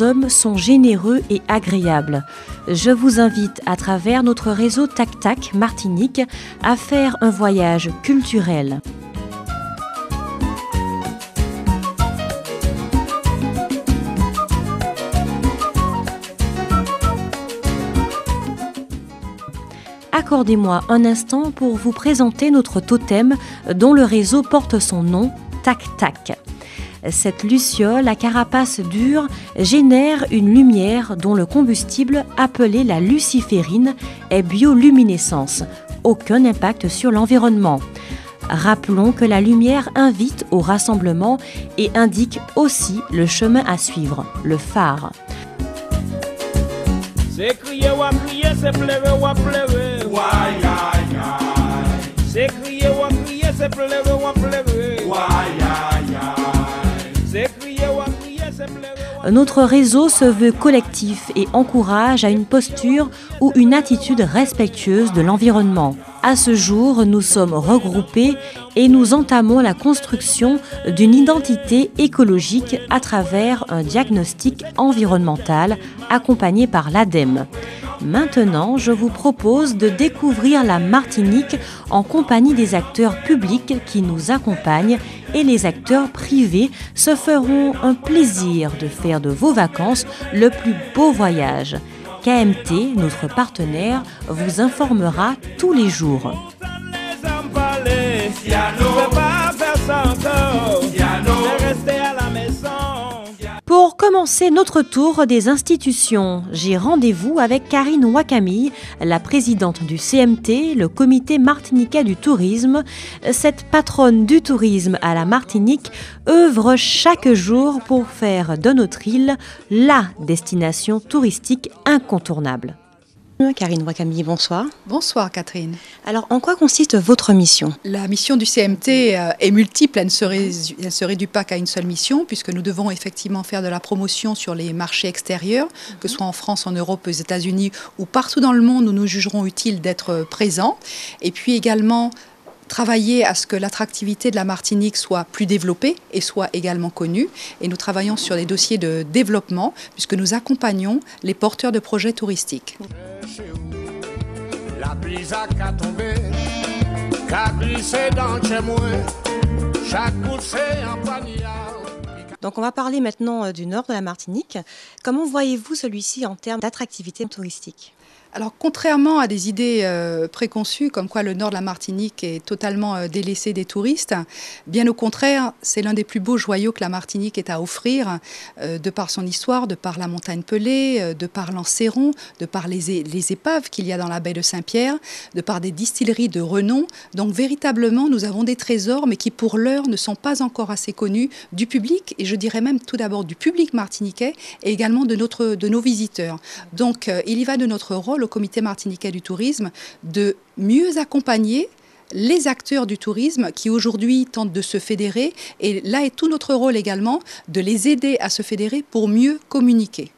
hommes sont généreux et agréables. Je vous invite à travers notre réseau Tac Tac Martinique à faire un voyage culturel. Accordez-moi un instant pour vous présenter notre totem dont le réseau porte son nom, Tac Tac. Cette luciole à carapace dure génère une lumière dont le combustible, appelé la luciférine, est bioluminescence. Aucun impact sur l'environnement. Rappelons que la lumière invite au rassemblement et indique aussi le chemin à suivre, le phare. C'est crier ou à crier, c'est pleurer ou à pleurer. Why, aïe, aïe. C'est crier ou à crier, c'est pleurer ou à pleurer. Why, aïe, aïe. C'est crier ou à crier, c'est pleurer. Notre réseau se veut collectif et encourage à une posture ou une attitude respectueuse de l'environnement. À ce jour, nous sommes regroupés et nous entamons la construction d'une identité écologique à travers un diagnostic environnemental accompagné par l'ADEME. Maintenant, je vous propose de découvrir la Martinique en compagnie des acteurs publics qui nous accompagnent et les acteurs privés se feront un plaisir de faire de vos vacances le plus beau voyage. KMT, notre partenaire, vous informera tous les jours. Pour commencer notre tour des institutions, j'ai rendez-vous avec Karine Ouakami, la présidente du CMT, le Comité martiniquais du tourisme. Cette patronne du tourisme à la Martinique œuvre chaque jour pour faire de notre île la destination touristique incontournable. Karine Ouakami, bonsoir. Bonsoir Catherine. Alors, en quoi consiste votre mission ? La mission du CMT est multiple, elle ne se réduit pas qu'à une seule mission, puisque nous devons effectivement faire de la promotion sur les marchés extérieurs, que ce soit en France, en Europe, aux États-Unis ou partout dans le monde où nous jugerons utile d'être présents. Et puis également travailler à ce que l'attractivité de la Martinique soit plus développée et soit également connue. Et nous travaillons sur des dossiers de développement, puisque nous accompagnons les porteurs de projets touristiques. La pluie a tombé, qu'a glissé dans chez moi, chaque poussée en poignard. Donc on va parler maintenant du nord de la Martinique. Comment voyez-vous celui-ci en termes d'attractivité touristique ? Alors, contrairement à des idées préconçues, comme quoi le nord de la Martinique est totalement délaissé des touristes, bien au contraire, c'est l'un des plus beaux joyaux que la Martinique ait à offrir, de par son histoire, de par la montagne Pelée, de par l'Anséron, de par les épaves qu'il y a dans la baie de Saint-Pierre, de par des distilleries de renom. Donc, véritablement, nous avons des trésors, mais qui pour l'heure ne sont pas encore assez connus du public, et je dirais même tout d'abord du public martiniquais, et également de nos visiteurs. Donc, il y va de notre rôle au Comité martiniquais du tourisme de mieux accompagner les acteurs du tourisme qui aujourd'hui tentent de se fédérer, et là est tout notre rôle également de les aider à se fédérer pour mieux communiquer.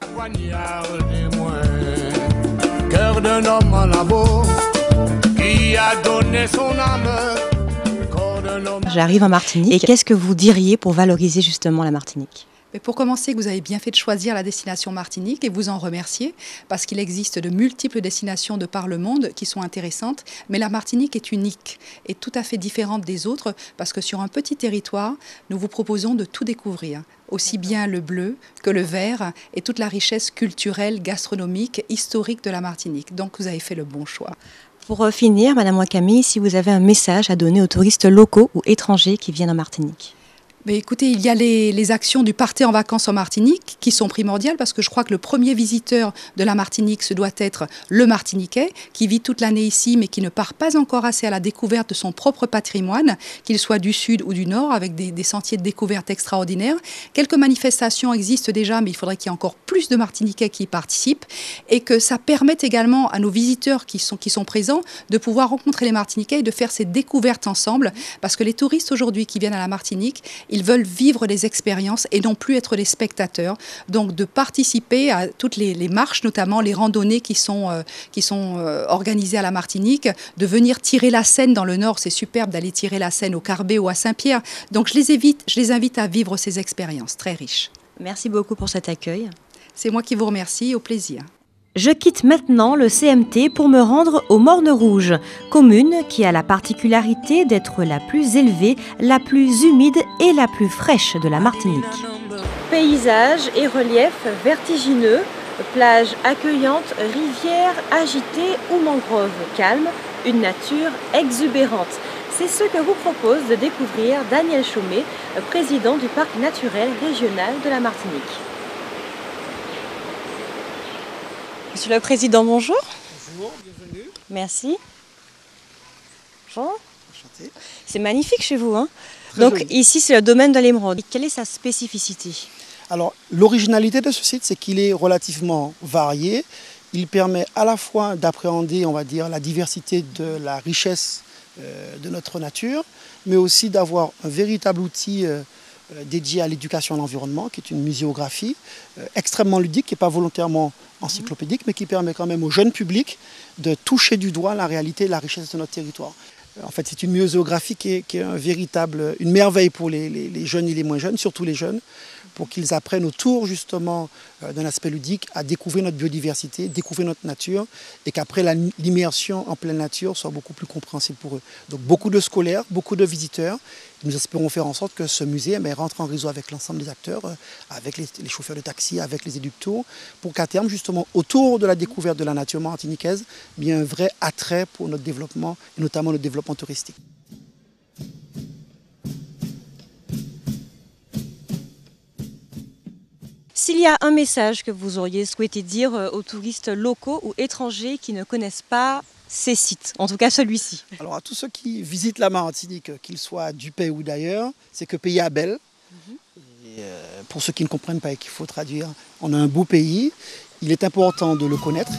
J'arrive en Martinique et qu'est-ce que vous diriez pour valoriser justement la Martinique ? Mais pour commencer, vous avez bien fait de choisir la destination Martinique et vous en remercier parce qu'il existe de multiples destinations de par le monde qui sont intéressantes, mais la Martinique est unique et tout à fait différente des autres parce que sur un petit territoire, nous vous proposons de tout découvrir, aussi bien le bleu que le vert et toute la richesse culturelle, gastronomique, historique de la Martinique. Donc vous avez fait le bon choix. Pour finir, Madame Ouakami, si vous avez un message à donner aux touristes locaux ou étrangers qui viennent en Martinique. Mais écoutez, il y a les actions du Partez en vacances en Martinique qui sont primordiales parce que je crois que le premier visiteur de la Martinique, ce doit être le Martiniquais qui vit toute l'année ici mais qui ne part pas encore assez à la découverte de son propre patrimoine, qu'il soit du sud ou du nord, avec des sentiers de découverte extraordinaires. Quelques manifestations existent déjà, mais il faudrait qu'il y ait encore plus de Martiniquais qui y participent et que ça permette également à nos visiteurs qui sont présents de pouvoir rencontrer les Martiniquais et de faire ces découvertes ensemble parce que les touristes aujourd'hui qui viennent à la Martinique, ils veulent vivre des expériences et non plus être des spectateurs. Donc de participer à toutes les marches, notamment les randonnées qui sont organisées à la Martinique, de venir tirer la Seine dans le nord, c'est superbe d'aller tirer la Seine au Carbet ou à Saint-Pierre. Donc je les invite à vivre ces expériences très riches. Merci beaucoup pour cet accueil. C'est moi qui vous remercie, au plaisir. Je quitte maintenant le CMT pour me rendre aux Mornes Rouges, commune qui a la particularité d'être la plus élevée, la plus humide et la plus fraîche de la Martinique. Paysages et reliefs vertigineux, plages accueillantes, rivières agitées ou mangroves calmes, une nature exubérante. C'est ce que vous propose de découvrir Daniel Chaumet, président du Parc naturel régional de la Martinique. Monsieur le Président, bonjour. Bonjour, bienvenue. Merci. Bonjour. Enchanté. C'est magnifique chez vous, hein? Très Donc joli. ici, c'est le domaine de l'émeraude. Quelle est sa spécificité? Alors, l'originalité de ce site, c'est qu'il est relativement varié. Il permet à la fois d'appréhender, on va dire, la diversité de la richesse de notre nature, mais aussi d'avoir un véritable outil dédié à l'éducation à l'environnement, qui est une muséographie extrêmement ludique, qui n'est pas volontairement encyclopédique, mais qui permet quand même au jeune public de toucher du doigt la réalité et la richesse de notre territoire. En fait, c'est une muséographie qui est une merveille pour les jeunes et les moins jeunes, surtout les jeunes, pour qu'ils apprennent autour justement d'un aspect ludique à découvrir notre biodiversité, découvrir notre nature, et qu'après l'immersion en pleine nature soit beaucoup plus compréhensible pour eux. Donc beaucoup de scolaires, beaucoup de visiteurs. Nous espérons faire en sorte que ce musée rentre en réseau avec l'ensemble des acteurs, avec les chauffeurs de taxi, avec les élus locaux, pour qu'à terme, justement, autour de la découverte de la nature martiniquaise, il y ait un vrai attrait pour notre développement, et notamment le développement touristique. S'il y a un message que vous auriez souhaité dire aux touristes locaux ou étrangers qui ne connaissent pas ces sites, en tout cas celui-ci. Alors à tous ceux qui visitent la Martinique, qu'ils soient du pays ou d'ailleurs, c'est que pays est belle. Et pour ceux qui ne comprennent pas et qu'il faut traduire, on a un beau pays. Il est important de le connaître.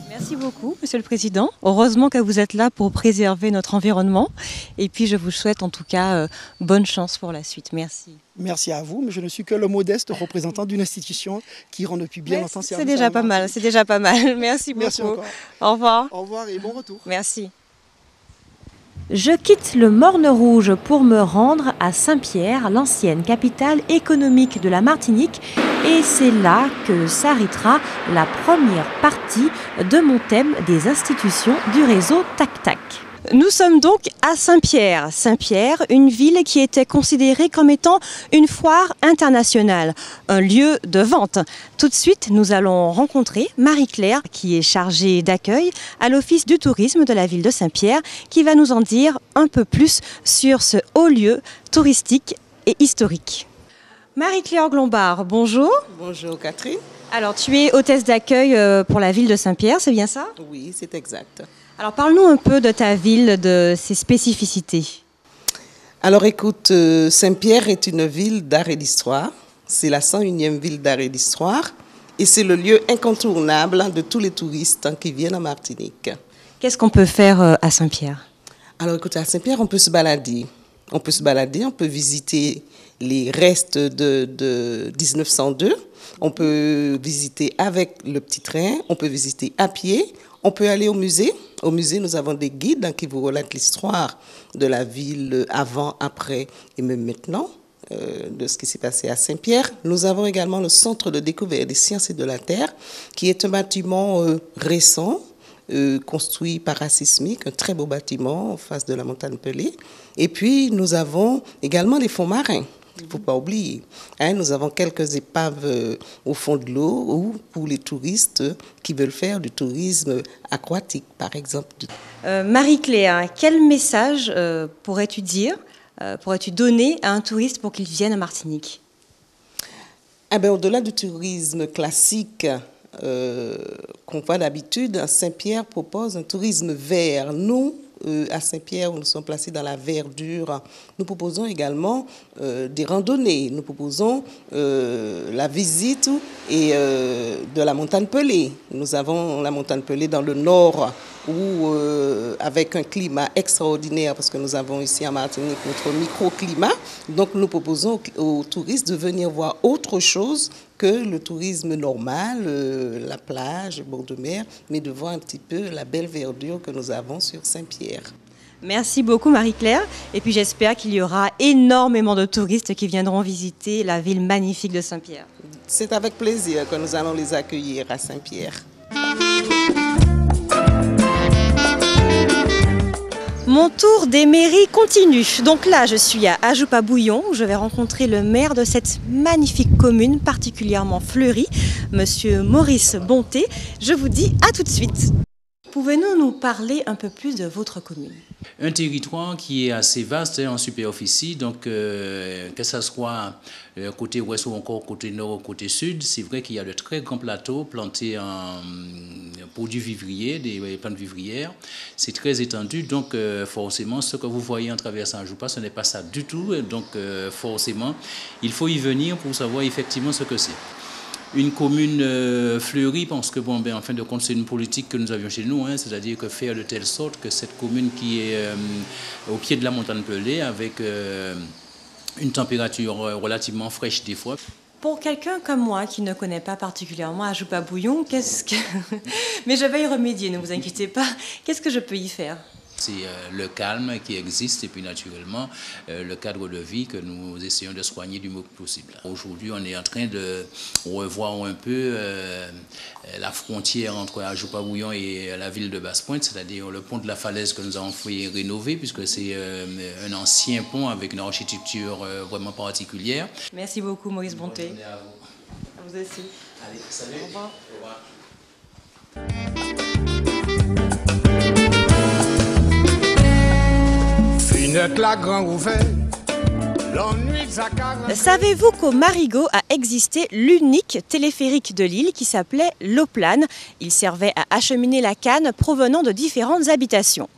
Merci beaucoup, Monsieur le Président. Heureusement que vous êtes là pour préserver notre environnement. Et puis, je vous souhaite en tout cas bonne chance pour la suite. Merci. Merci à vous, mais je ne suis que le modeste représentant d'une institution qui rend depuis bien longtemps service. C'est déjà pas mal, c'est déjà pas mal. Merci beaucoup. Merci encore. Au revoir. Au revoir et bon retour. Merci. Je quitte le Morne Rouge pour me rendre à Saint-Pierre, l'ancienne capitale économique de la Martinique. Et c'est là que s'arrêtera la première partie de mon thème des institutions du réseau Tac-Tac. Nous sommes donc à Saint-Pierre. Saint-Pierre, une ville qui était considérée comme étant une foire internationale, un lieu de vente. Tout de suite, nous allons rencontrer Marie-Claire, qui est chargée d'accueil à l'Office du tourisme de la ville de Saint-Pierre, qui va nous en dire un peu plus sur ce haut lieu touristique et historique. Marie-Claire Glombard, bonjour. Bonjour Catherine. Alors, tu es hôtesse d'accueil pour la ville de Saint-Pierre, c'est bien ça? Oui, c'est exact. Alors, parle-nous un peu de ta ville, de ses spécificités. Alors écoute, Saint-Pierre est une ville d'art et d'histoire. C'est la 101e ville d'art et d'histoire. Et c'est le lieu incontournable de tous les touristes qui viennent en Martinique. Qu'est-ce qu'on peut faire à Saint-Pierre? Alors écoute, à Saint-Pierre, on peut se balader. On peut visiter les restes de 1902. On peut visiter avec le petit train. On peut visiter à pied. On peut aller au musée. Au musée, nous avons des guides qui vous relatent l'histoire de la ville avant, après et même maintenant, de ce qui s'est passé à Saint-Pierre. Nous avons également le Centre de découverte des sciences et de la Terre, qui est un bâtiment récent, construit par Assismic, un très beau bâtiment en face de la montagne Pelée. Et puis, nous avons également les fonds marins. Il ne faut pas oublier. Nous avons quelques épaves au fond de l'eau ou pour les touristes qui veulent faire du tourisme aquatique, par exemple. Marie-Claire, quel message pourrais-tu dire, pourrais-tu donner à un touriste pour qu'il vienne à Martinique? Au-delà du tourisme classique qu'on voit d'habitude, Saint-Pierre propose un tourisme vert. Nous, à Saint-Pierre, où nous sommes placés dans la verdure. Nous proposons également des randonnées. Nous proposons la visite de la montagne Pelée. Nous avons la montagne Pelée dans le nord, où, avec un climat extraordinaire, parce que nous avons ici en Martinique notre microclimat. Donc nous proposons aux touristes de venir voir autre chose que le tourisme normal, la plage, le bord de mer, mais de voir un petit peu la belle verdure que nous avons sur Saint-Pierre. Merci beaucoup Marie-Claire. Et puis j'espère qu'il y aura énormément de touristes qui viendront visiter la ville magnifique de Saint-Pierre. C'est avec plaisir que nous allons les accueillir à Saint-Pierre. Mon tour des mairies continue. Donc là, je suis à Ajoupa-Bouillon, où je vais rencontrer le maire de cette magnifique commune particulièrement fleurie, Monsieur Maurice Bonté. Je vous dis à tout de suite. Pouvez-vous nous parler un peu plus de votre commune? Un territoire qui est assez vaste en superficie, donc que ce soit côté ouest ou encore côté nord ou côté sud, c'est vrai qu'il y a de très grands plateaux plantés pour du vivrier, des plantes vivrières. C'est très étendu, donc forcément, ce que vous voyez en traversant Ajoupa, ce n'est pas ça du tout. Donc forcément, il faut y venir pour savoir effectivement ce que c'est. Une commune fleurie, parce que, bon, en fin de compte, c'est une politique que nous avions chez nous, hein, c'est-à-dire que faire de telle sorte que cette commune qui est au pied de la montagne Pelée, avec une température relativement fraîche des fois. Pour quelqu'un comme moi qui ne connaît pas particulièrement Ajoupa-Bouillon, mais je vais y remédier, ne vous inquiétez pas, qu'est-ce que je peux y faire? C'est le calme qui existe et puis naturellement le cadre de vie que nous essayons de soigner du mieux possible. Aujourd'hui, on est en train de revoir un peu la frontière entre Ajoupa-Bouillon et la ville de Basse-Pointe, c'est-à-dire le pont de la Falaise que nous avons fait rénover puisque c'est un ancien pont avec une architecture vraiment particulière. Merci beaucoup Maurice Bonté. Bonne journée à vous. À vous aussi. Allez, salut. Au revoir. Au revoir. Savez-vous qu'au Marigot a existé l'unique téléphérique de l'île qui s'appelait l'Oplane? Il servait à acheminer la canne provenant de différentes habitations.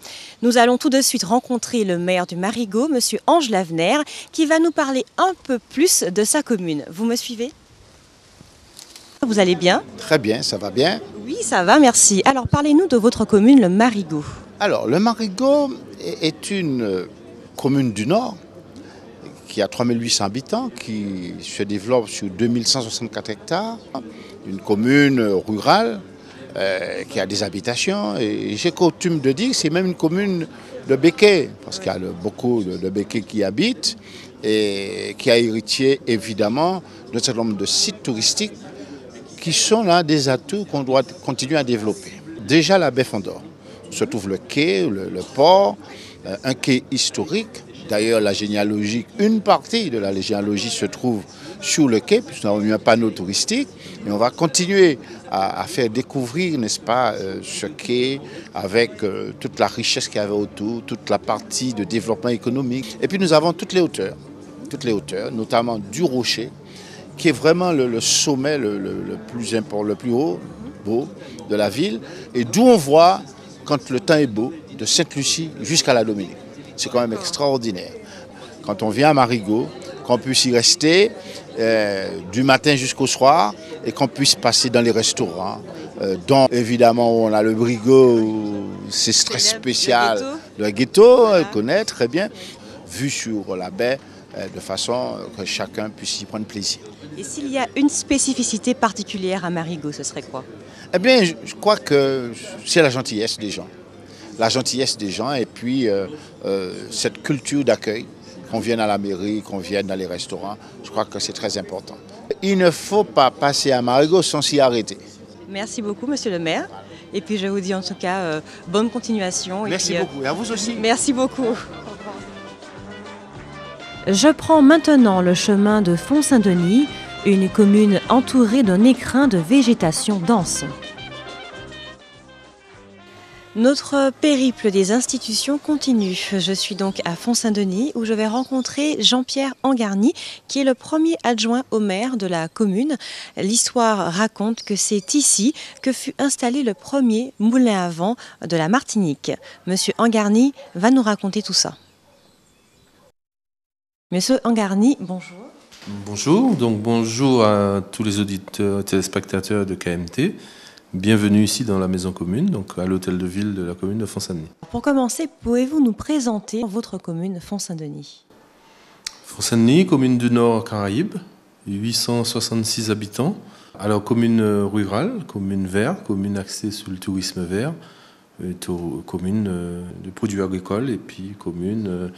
Nous allons tout de suite rencontrer le maire du Marigot, Monsieur Ange Lavenaire, qui va nous parler un peu plus de sa commune. Vous me suivez? Vous allez bien? Très bien, ça va bien. Oui, ça va, merci. Alors parlez-nous de votre commune, le Marigot. Alors, le Marigot est une commune du Nord qui a 3800 habitants, qui se développe sur 2164 hectares. Une commune rurale qui a des habitations. Et j'ai coutume de dire que c'est même une commune de béquets, parce qu'il y a beaucoup de béquets qui y habitent et qui a hérité évidemment d'un certain nombre de sites touristiques qui sont là des atouts qu'on doit continuer à développer. Déjà la baie Fondor, où se trouve le quai, le port, un quai historique. D'ailleurs, la généalogie, une partie de la généalogie se trouve sur le quai, puisqu'on a mis un panneau touristique. Et on va continuer à faire découvrir, n'est-ce pas, ce quai avec toute la richesse qu'il y avait autour, toute la partie de développement économique. Et puis nous avons toutes les hauteurs, notamment du Rocher, qui est vraiment le sommet le plus haut, beau de la ville, et d'où on voit, quand le temps est beau, de Sainte-Lucie jusqu'à la Dominique. C'est quand même extraordinaire. Quand on vient à Marigot, qu'on puisse y rester du matin jusqu'au soir et qu'on puisse passer dans les restaurants, dont évidemment on a le Brigot, c'est très spécial, le ghetto, on connaît très bien, vu sur la baie, de façon que chacun puisse y prendre plaisir. Et s'il y a une spécificité particulière à Marigot, ce serait quoi? Eh bien, je crois que c'est la gentillesse des gens. La gentillesse des gens et puis cette culture d'accueil, qu'on vienne à la mairie, qu'on vienne dans les restaurants, je crois que c'est très important. Il ne faut pas passer à Marigot sans s'y arrêter. Merci beaucoup, monsieur le maire. Et puis je vous dis en tout cas bonne continuation. Merci beaucoup, et à vous aussi. Merci beaucoup. Je prends maintenant le chemin de Font-Saint-Denis, une commune entourée d'un écrin de végétation dense. Notre périple des institutions continue. Je suis donc à Font-Saint-Denis où je vais rencontrer Jean-Pierre Angarny qui est le premier adjoint au maire de la commune. L'histoire raconte que c'est ici que fut installé le premier moulin à vent de la Martinique. Monsieur Angarny va nous raconter tout ça. Monsieur Angarny, bonjour. Bonjour, donc bonjour à tous les auditeurs et téléspectateurs de KMT. Bienvenue ici dans la maison commune, donc à l'hôtel de ville de la commune de Font-Saint-Denis. Pour commencer, pouvez-vous nous présenter votre commune Font-Saint-Denis? Font-Saint-Denis, commune du Nord Caraïbes, 866 habitants. Alors commune rurale, commune verte, commune axée sur le tourisme vert, commune de produits agricoles et puis commune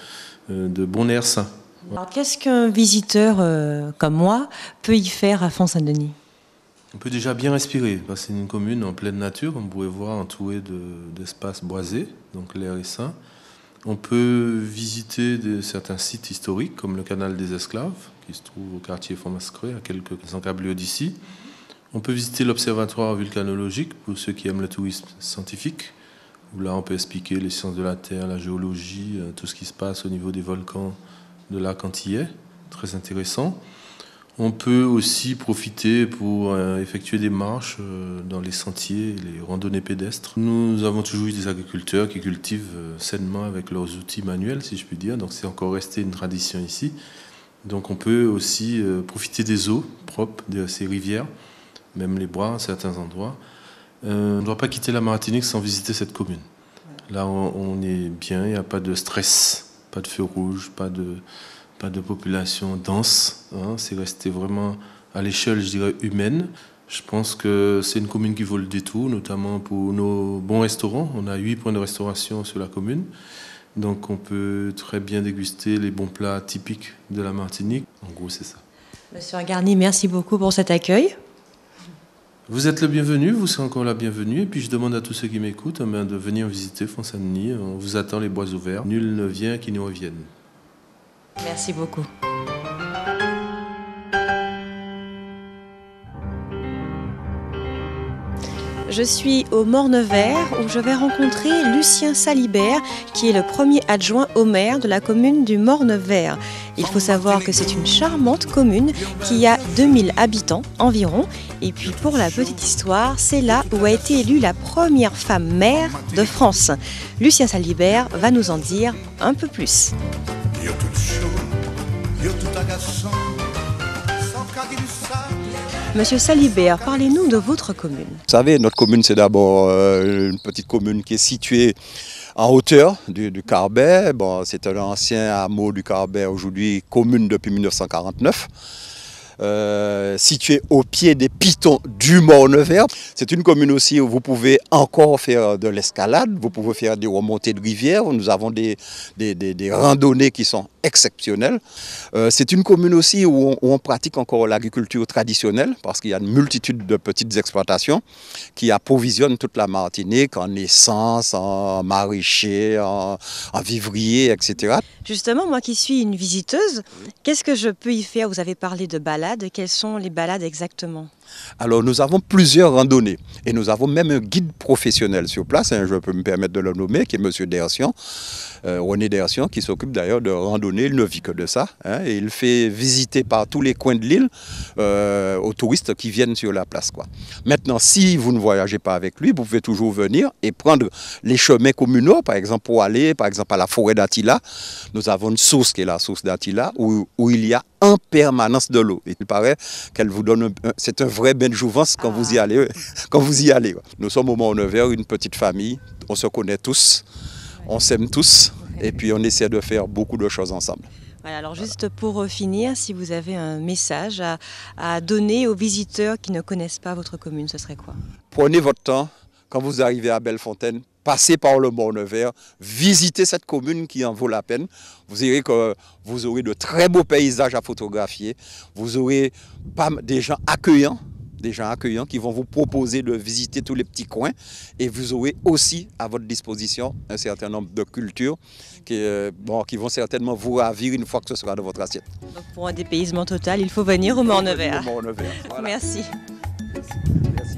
de bon air sain. Alors qu'est-ce qu'un visiteur comme moi peut y faire à Font-Saint-Denis? On peut déjà bien respirer, parce que c'est une commune en pleine nature, comme vous pouvez voir, entourée d'espaces boisés, donc l'air est sain. On peut visiter certains sites historiques, comme le canal des Esclaves, qui se trouve au quartier Font-Mascret, à quelques encablures d'ici. On peut visiter l'observatoire vulcanologique, pour ceux qui aiment le tourisme scientifique, où là on peut expliquer les sciences de la Terre, la géologie, tout ce qui se passe au niveau des volcans de lac Antillais, très intéressant. On peut aussi profiter pour effectuer des marches dans les sentiers, les randonnées pédestres. Nous avons toujours eu des agriculteurs qui cultivent sainement avec leurs outils manuels, si je puis dire. Donc c'est encore resté une tradition ici. Donc on peut aussi profiter des eaux propres de ces rivières, même les bois à certains endroits. On ne doit pas quitter la Martinique sans visiter cette commune. Là on est bien, il n'y a pas de stress, pas de feu rouge, pas de population dense, hein. C'est resté vraiment à l'échelle, je dirais, humaine. Je pense que c'est une commune qui vaut le détour, notamment pour nos bons restaurants. On a 8 points de restauration sur la commune. Donc on peut très bien déguster les bons plats typiques de la Martinique. En gros, c'est ça. Monsieur Angarny, merci beaucoup pour cet accueil. Vous êtes le bienvenu, vous serez encore la bienvenue. Et puis je demande à tous ceux qui m'écoutent de venir visiter Font-Saint-Denis. On vous attend les bras ouverts. Nul ne vient qui nous revienne. Merci beaucoup. Je suis au Morne-Vert où je vais rencontrer Lucien Salibert qui est le premier adjoint au maire de la commune du Morne-Vert. Il faut savoir que c'est une charmante commune qui a 2000 habitants environ. Et puis pour la petite histoire, c'est là où a été élue la première femme maire de France. Lucien Salibert va nous en dire un peu plus. Monsieur Salibert, parlez-nous de votre commune. Vous savez, notre commune, c'est d'abord une petite commune qui est située en hauteur du Carbet. Bon, c'est un ancien hameau du Carbet, aujourd'hui commune depuis 1949. Située au pied des pitons du Morne-Vert. C'est une commune aussi où vous pouvez encore faire de l'escalade, vous pouvez faire des remontées de rivières. Nous avons des randonnées qui sont exceptionnelles. C'est une commune aussi où on pratique encore l'agriculture traditionnelle parce qu'il y a une multitude de petites exploitations qui approvisionnent toute la Martinique en essence, en maraîcher, en vivrier, etc. Justement, moi qui suis une visiteuse, qu'est-ce que je peux y faire? Vous avez parlé de balades. Quelles sont les balades exactement? Alors nous avons plusieurs randonnées et nous avons même un guide professionnel sur place, je peux me permettre de le nommer, qui est M. Dersian, René Dersian, qui s'occupe d'ailleurs de randonnées, il ne vit que de ça, hein, et il fait visiter par tous les coins de l'île aux touristes qui viennent sur la place, quoi. Maintenant, si vous ne voyagez pas avec lui, vous pouvez toujours venir et prendre les chemins communaux, par exemple pour aller par exemple à la forêt d'Attila. Nous avons une source qui est la source d'Attila où il y a en permanence de l'eau. Il paraît qu'elle vous donne, c'est un vrai bain de jouvence quand vous y allez. Quand vous y allez. Nous sommes au Morne-Vert, une petite famille, on se connaît tous, on s'aime tous, et puis on essaie de faire beaucoup de choses ensemble. Voilà, alors juste pour finir, si vous avez un message à donner aux visiteurs qui ne connaissent pas votre commune, ce serait quoi? Prenez votre temps, quand vous arrivez à Bellefontaine, passez par le Morne-Vert, visitez cette commune qui en vaut la peine. Vous verrez que vous aurez de très beaux paysages à photographier. Vous aurez des gens accueillants qui vont vous proposer de visiter tous les petits coins. Et vous aurez aussi à votre disposition un certain nombre de cultures qui vont certainement vous ravir une fois que ce sera de votre assiette. Donc pour un dépaysement total, il faut venir au Morne-Vert. Voilà. Merci. Merci.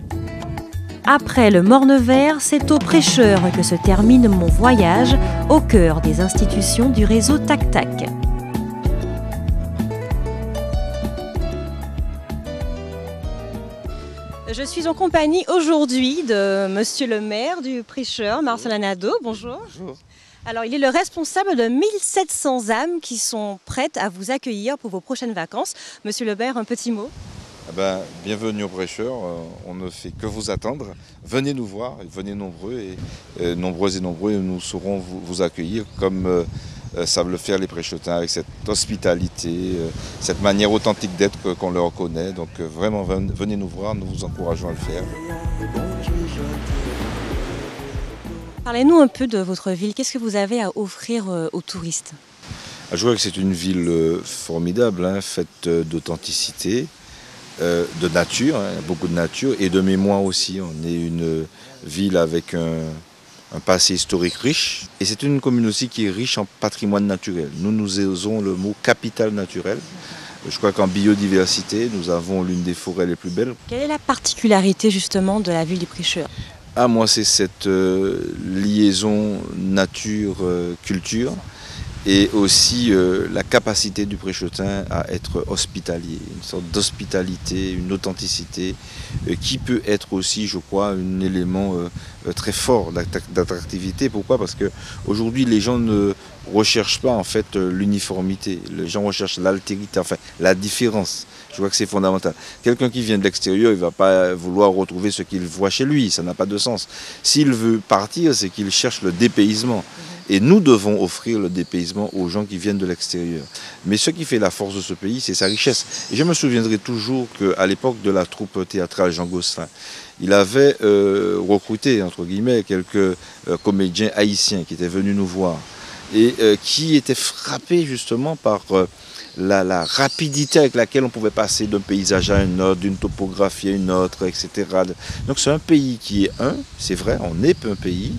Après le Morne-Vert, c'est au Prêcheur que se termine mon voyage au cœur des institutions du réseau Tac-Tac. Je suis en compagnie aujourd'hui de Monsieur le maire du Prêcheur, Marcel Anado. Bonjour. Bonjour. Alors, il est le responsable de 1700 âmes qui sont prêtes à vous accueillir pour vos prochaines vacances. Monsieur le maire, un petit mot. Bienvenue au Prêcheur, on ne fait que vous attendre. Venez nous voir, venez nombreux et nombreuses et nombreux, et nous saurons vous accueillir comme savent le faire les Prêchotins, avec cette hospitalité, cette manière authentique d'être qu'on leur connaît. Donc vraiment, venez nous voir, nous vous encourageons à le faire. Parlez-nous un peu de votre ville. Qu'est-ce que vous avez à offrir aux touristes? Je crois que c'est une ville formidable, faite d'authenticité, de nature, beaucoup de nature, et de mémoire aussi. On est une ville avec un passé historique riche, et c'est une commune aussi qui est riche en patrimoine naturel. Nous osons le mot capital naturel. Je crois qu'en biodiversité, nous avons l'une des forêts les plus belles. Quelle est la particularité justement de la ville du Prêcheur? Moi, c'est cette liaison nature-culture. Et aussi la capacité du Prêchotin à être hospitalier, une sorte d'hospitalité, une authenticité qui peut être aussi, je crois, un élément très fort d'attractivité. Pourquoi? Parce qu'aujourd'hui, les gens ne recherchent pas en fait l'uniformité, les gens recherchent l'altérité, enfin la différence. Je crois que c'est fondamental. Quelqu'un qui vient de l'extérieur, il ne va pas vouloir retrouver ce qu'il voit chez lui, ça n'a pas de sens. S'il veut partir, c'est qu'il cherche le dépaysement. Et nous devons offrir le dépaysement aux gens qui viennent de l'extérieur. Mais ce qui fait la force de ce pays, c'est sa richesse. Et je me souviendrai toujours qu'à l'époque de la troupe théâtrale Jean Gosselin, il avait recruté, entre guillemets, quelques comédiens haïtiens qui étaient venus nous voir et qui étaient frappés justement par la rapidité avec laquelle on pouvait passer d'un paysage à un autre, d'une topographie à une autre, etc. Donc c'est un pays qui est c'est vrai, on est un pays,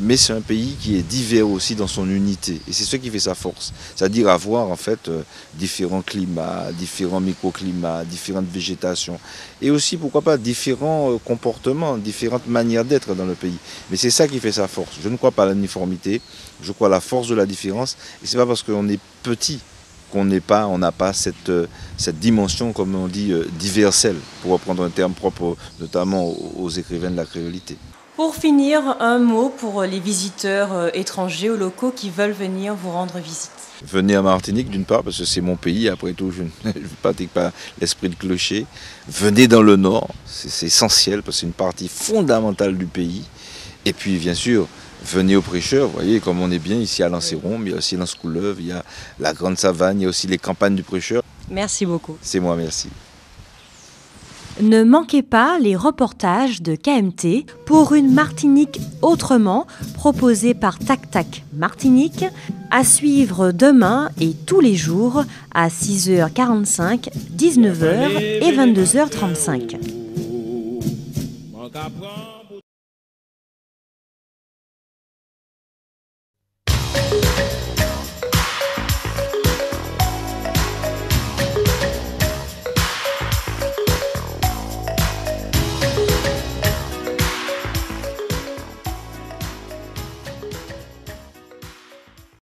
mais c'est un pays qui est divers aussi dans son unité. Et c'est ce qui fait sa force. C'est-à-dire avoir en fait différents climats, différents microclimats, différentes végétations. Et aussi, pourquoi pas, différents comportements, différentes manières d'être dans le pays. Mais c'est ça qui fait sa force. Je ne crois pas à l'uniformité, je crois à la force de la différence. Et c'est pas parce qu'on est petit qu'on n'a pas cette dimension, comme on dit, diverselle, pour reprendre un terme propre notamment aux écrivains de la créolité. Pour finir, un mot pour les visiteurs étrangers ou locaux qui veulent venir vous rendre visite. Venez à Martinique d'une part, parce que c'est mon pays, après tout je ne pratique pas l'esprit de clocher. Venez dans le nord, c'est essentiel, parce que c'est une partie fondamentale du pays. Et puis bien sûr, venez au Prêcheur, vous voyez comme on est bien ici à Lanceron, mais il y a aussi Lens-Couleuvre, il y a la Grande Savane, il y a aussi les campagnes du Prêcheur. Merci beaucoup. C'est moi, merci. Ne manquez pas les reportages de KMT pour une Martinique autrement, proposés par Tac-Tac Martinique, à suivre demain et tous les jours à 6h45, 19h et 22h35.